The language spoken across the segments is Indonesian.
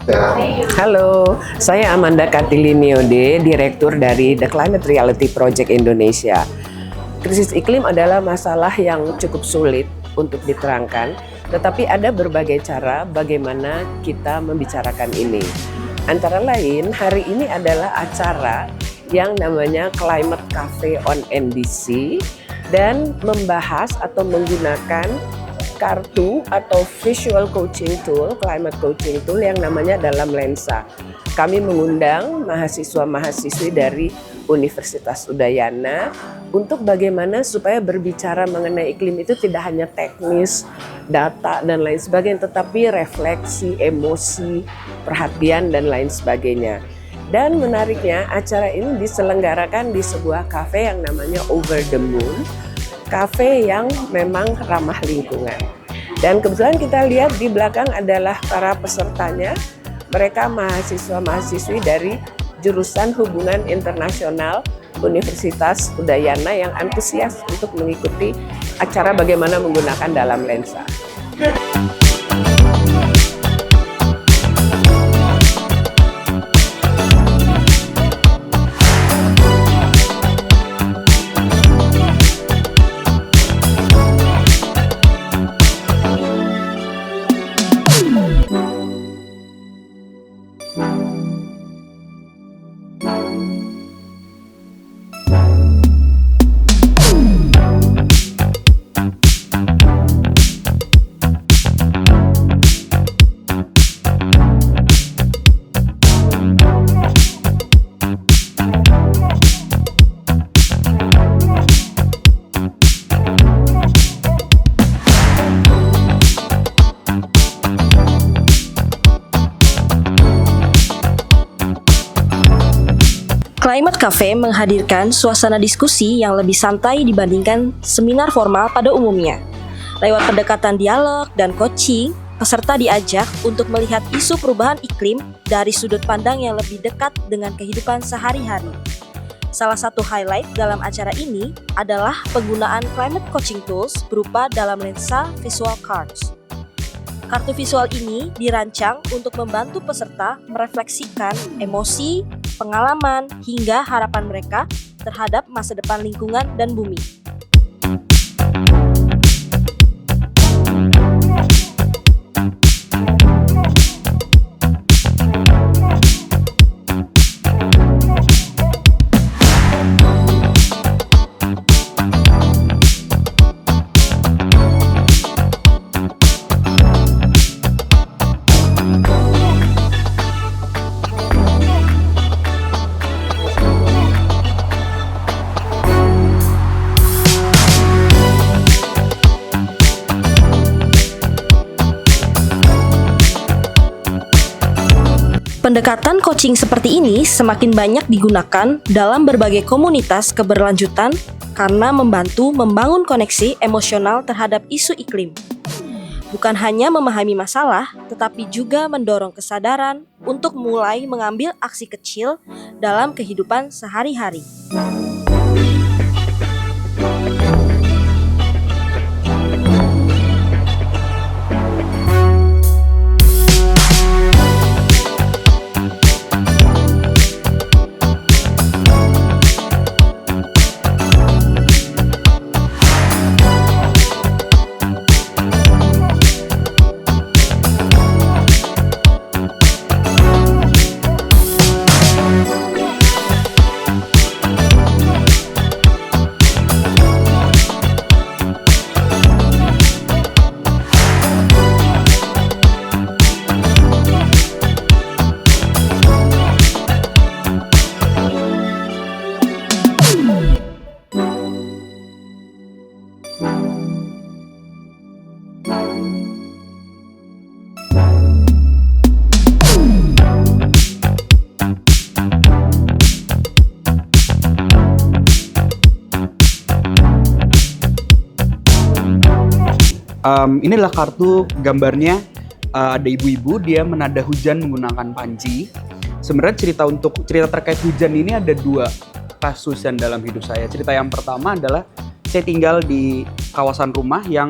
Halo, saya Amanda Katiliniode, Direktur dari The Climate Reality Project Indonesia. Krisis iklim adalah masalah yang cukup sulit untuk diterangkan, tetapi ada berbagai cara bagaimana kita membicarakan ini. Antara lain, hari ini adalah acara yang namanya Climate Cafe on NBC dan membahas atau menggunakan kartu atau visual coaching tool, climate coaching tool yang namanya Dalam Lensa. Kami mengundang mahasiswa-mahasiswi dari Universitas Udayana untuk bagaimana supaya berbicara mengenai iklim itu tidak hanya teknis, data dan lain sebagainya, tetapi refleksi, emosi, perhatian dan lain sebagainya. Dan menariknya acara ini diselenggarakan di sebuah kafe yang namanya Over the Moon, kafe yang memang ramah lingkungan. Dan kebetulan kita lihat di belakang adalah para pesertanya. Mereka mahasiswa-mahasiswi dari jurusan Hubungan Internasional Universitas Udayana yang antusias untuk mengikuti acara bagaimana menggunakan Dalam Lensa. Climate Cafe menghadirkan suasana diskusi yang lebih santai dibandingkan seminar formal pada umumnya. Lewat pendekatan dialog dan coaching, peserta diajak untuk melihat isu perubahan iklim dari sudut pandang yang lebih dekat dengan kehidupan sehari-hari. Salah satu highlight dalam acara ini adalah penggunaan climate coaching tools berupa Dalam Lensa visual cards. Kartu visual ini dirancang untuk membantu peserta merefleksikan emosi, pengalaman, hingga harapan mereka terhadap masa depan lingkungan dan bumi. Pendekatan coaching seperti ini semakin banyak digunakan dalam berbagai komunitas keberlanjutan karena membantu membangun koneksi emosional terhadap isu iklim. Bukan hanya memahami masalah, tetapi juga mendorong kesadaran untuk mulai mengambil aksi kecil dalam kehidupan sehari-hari. Inilah kartu gambarnya, ada ibu-ibu dia menada hujan menggunakan panci. Sebenarnya cerita terkait hujan ini ada dua kasus yang dalam hidup saya. Cerita yang pertama adalah saya tinggal di kawasan rumah yang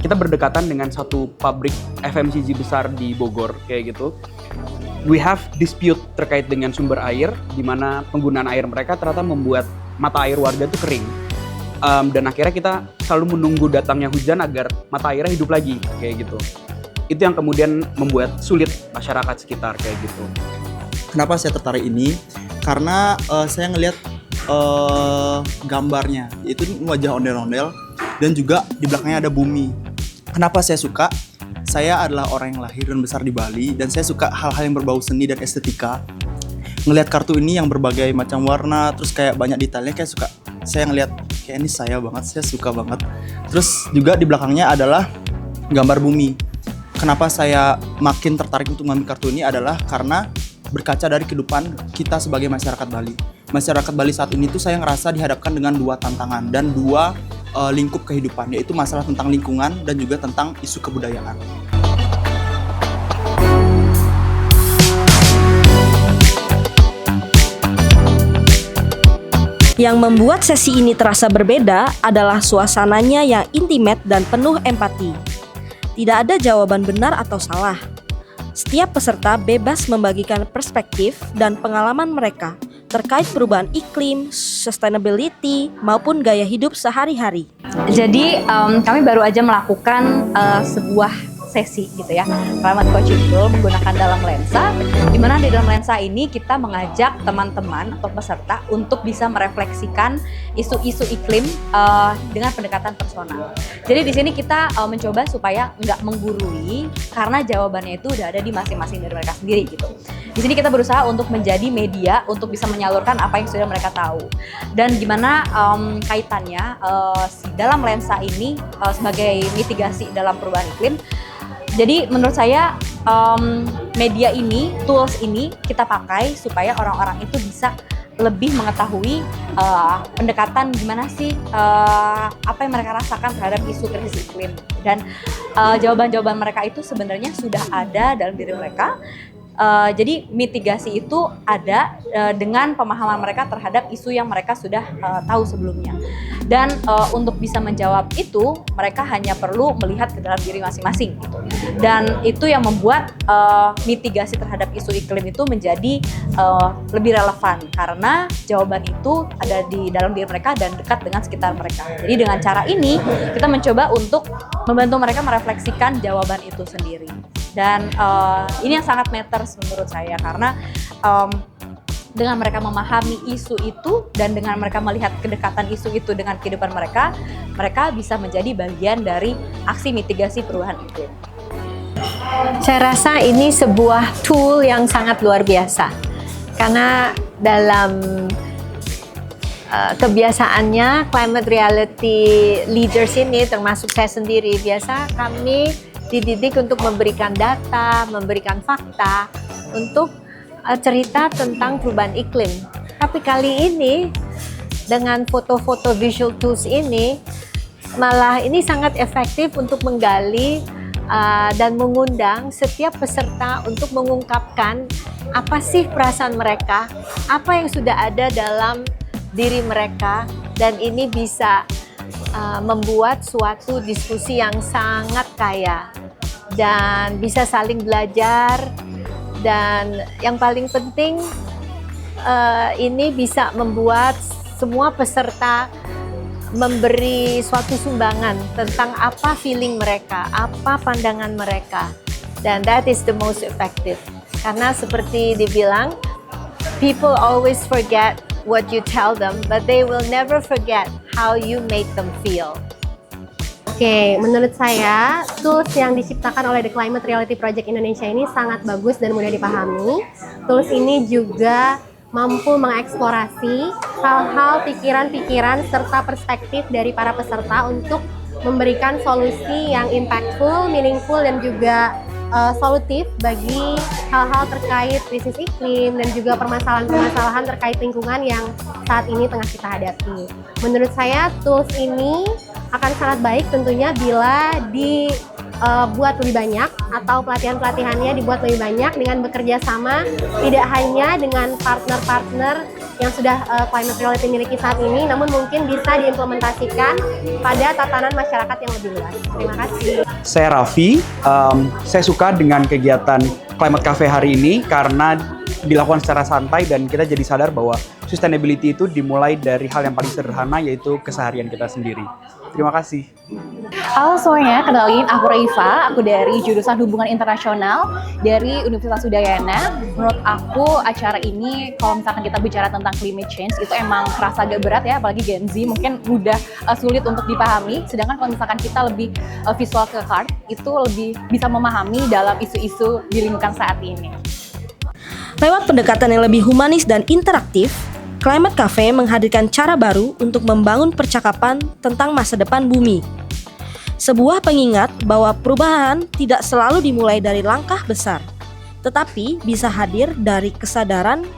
kita berdekatan dengan satu pabrik FMCG besar di Bogor kayak gitu. we have dispute terkait dengan sumber air, di mana penggunaan air mereka ternyata membuat mata air warga itu kering. Dan akhirnya kita selalu menunggu datangnya hujan agar mata airnya hidup lagi, kayak gitu. Itu yang kemudian membuat sulit masyarakat sekitar, kayak gitu. Kenapa saya tertarik ini? Karena saya ngelihat gambarnya, itu wajah ondel-ondel dan juga di belakangnya ada bumi. Kenapa saya suka? Saya adalah orang yang lahir dan besar di Bali dan saya suka hal-hal yang berbau seni dan estetika. Ngelihat kartu ini yang berbagai macam warna, terus kayak banyak detailnya, kayak suka. Saya ngelihat kayak ini saya banget, saya suka banget. Terus juga di belakangnya adalah gambar bumi. Kenapa saya makin tertarik untuk mengambil kartu ini adalah karena berkaca dari kehidupan kita sebagai masyarakat Bali. Masyarakat Bali saat ini tuh saya ngerasa dihadapkan dengan dua tantangan dan dua lingkup kehidupan, yaitu masalah tentang lingkungan dan juga tentang isu kebudayaan. Yang membuat sesi ini terasa berbeda adalah suasananya yang intimate dan penuh empati. Tidak ada jawaban benar atau salah. Setiap peserta bebas membagikan perspektif dan pengalaman mereka terkait perubahan iklim, sustainability, maupun gaya hidup sehari-hari. Jadi kami baru aja melakukan sebuah sesi gitu ya, climate coaching tool menggunakan dalam lensa, di mana di dalam lensa ini kita mengajak teman-teman atau peserta untuk bisa merefleksikan isu-isu iklim dengan pendekatan personal. Jadi di sini kita mencoba supaya nggak menggurui, karena jawabannya itu udah ada di masing-masing dari mereka sendiri gitu. Di sini kita berusaha untuk menjadi media untuk bisa menyalurkan apa yang sudah mereka tahu, dan gimana kaitannya dalam lensa ini sebagai mitigasi dalam perubahan iklim. Jadi menurut saya media ini, tools ini kita pakai supaya orang-orang itu bisa lebih mengetahui pendekatan gimana sih apa yang mereka rasakan terhadap isu krisis iklim, dan jawaban-jawaban mereka itu sebenarnya sudah ada dalam diri mereka. Jadi mitigasi itu ada dengan pemahaman mereka terhadap isu yang mereka sudah tahu sebelumnya. Dan untuk bisa menjawab itu, mereka hanya perlu melihat ke dalam diri masing-masing gitu. Dan itu yang membuat mitigasi terhadap isu iklim itu menjadi lebih relevan, karena jawaban itu ada di dalam diri mereka dan dekat dengan sekitar mereka. Jadi dengan cara ini kita mencoba untuk membantu mereka merefleksikan jawaban itu sendiri. Dan ini yang sangat matters menurut saya, karena dengan mereka memahami isu itu dan dengan mereka melihat kedekatan isu itu dengan kehidupan mereka, mereka bisa menjadi bagian dari aksi mitigasi perubahan iklim. Saya rasa ini sebuah tool yang sangat luar biasa, karena dalam kebiasaannya climate reality leaders ini, termasuk saya sendiri, biasa kami dididik untuk memberikan data, memberikan fakta untuk cerita tentang perubahan iklim. Tapi kali ini dengan foto-foto visual tools ini, malah ini sangat efektif untuk menggali dan mengundang setiap peserta untuk mengungkapkan apa sih perasaan mereka, apa yang sudah ada dalam diri mereka, dan ini bisa membuat suatu diskusi yang sangat kaya dan bisa saling belajar. Dan yang paling penting, ini bisa membuat semua peserta memberi suatu sumbangan tentang apa feeling mereka, apa pandangan mereka. Dan that is the most effective. Karena seperti dibilang, people always forget what you tell them, but they will never forget how you made them feel. Oke, menurut saya tools yang diciptakan oleh The Climate Reality Project Indonesia ini sangat bagus dan mudah dipahami. Tools ini juga mampu mengeksplorasi hal-hal, pikiran-pikiran, serta perspektif dari para peserta untuk memberikan solusi yang impactful, meaningful, dan juga solutif bagi hal-hal terkait krisis iklim dan juga permasalahan-permasalahan terkait lingkungan yang saat ini tengah kita hadapi. Menurut saya tools ini akan sangat baik tentunya bila buat lebih banyak atau pelatihan-pelatihannya dibuat lebih banyak dengan bekerja sama tidak hanya dengan partner-partner yang sudah Climate Reality miliki saat ini, namun mungkin bisa diimplementasikan pada tatanan masyarakat yang lebih luas. Terima kasih. Saya Raffi, saya suka dengan kegiatan Climate Cafe hari ini karena dilakukan secara santai dan kita jadi sadar bahwa sustainability itu dimulai dari hal yang paling sederhana, yaitu keseharian kita sendiri. Terima kasih. Halo semuanya, kenalin aku Raifa, aku dari jurusan Hubungan Internasional dari Universitas Udayana. Menurut aku acara ini kalau misalkan kita bicara tentang climate change itu emang kerasa agak berat ya, apalagi Gen Z mungkin mudah sulit untuk dipahami. Sedangkan kalau misalkan kita lebih visual ke heart, itu lebih bisa memahami dalam isu-isu di lingkungan saat ini. Lewat pendekatan yang lebih humanis dan interaktif, Climate Cafe menghadirkan cara baru untuk membangun percakapan tentang masa depan bumi. Sebuah pengingat bahwa perubahan tidak selalu dimulai dari langkah besar, tetapi bisa hadir dari kesadaran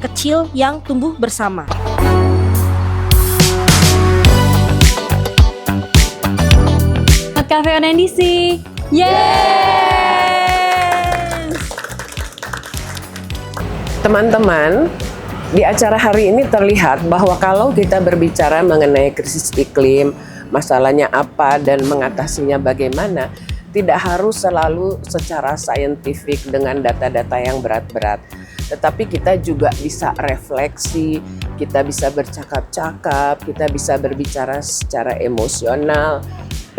kecil yang tumbuh bersama. Climate Cafe on NDC, Teman-teman, di acara hari ini terlihat bahwa kalau kita berbicara mengenai krisis iklim, masalahnya apa dan mengatasinya bagaimana, tidak harus selalu secara saintifik dengan data-data yang berat-berat. Tetapi kita juga bisa refleksi, kita bisa bercakap-cakap, kita bisa berbicara secara emosional.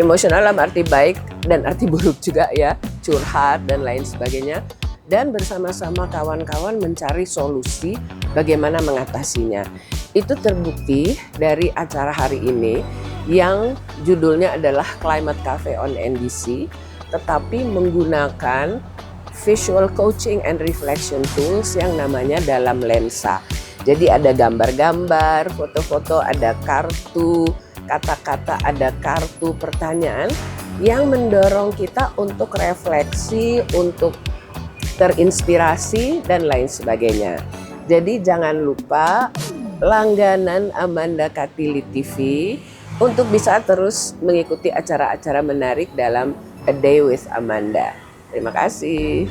Emosional dalam arti baik dan arti buruk juga ya, curhat dan lain sebagainya. Dan bersama-sama kawan-kawan mencari solusi bagaimana mengatasinya. Itu terbukti dari acara hari ini yang judulnya adalah Climate Cafe on NDC, tetapi menggunakan visual coaching and reflection tools yang namanya dalam lensa. Jadi ada gambar-gambar, foto-foto, ada kartu, kata-kata, ada kartu pertanyaan yang mendorong kita untuk refleksi, untuk terinspirasi dan lain sebagainya. Jadi jangan lupa langganan Amanda Katili TV untuk bisa terus mengikuti acara-acara menarik dalam A Day with Amanda. Terima kasih.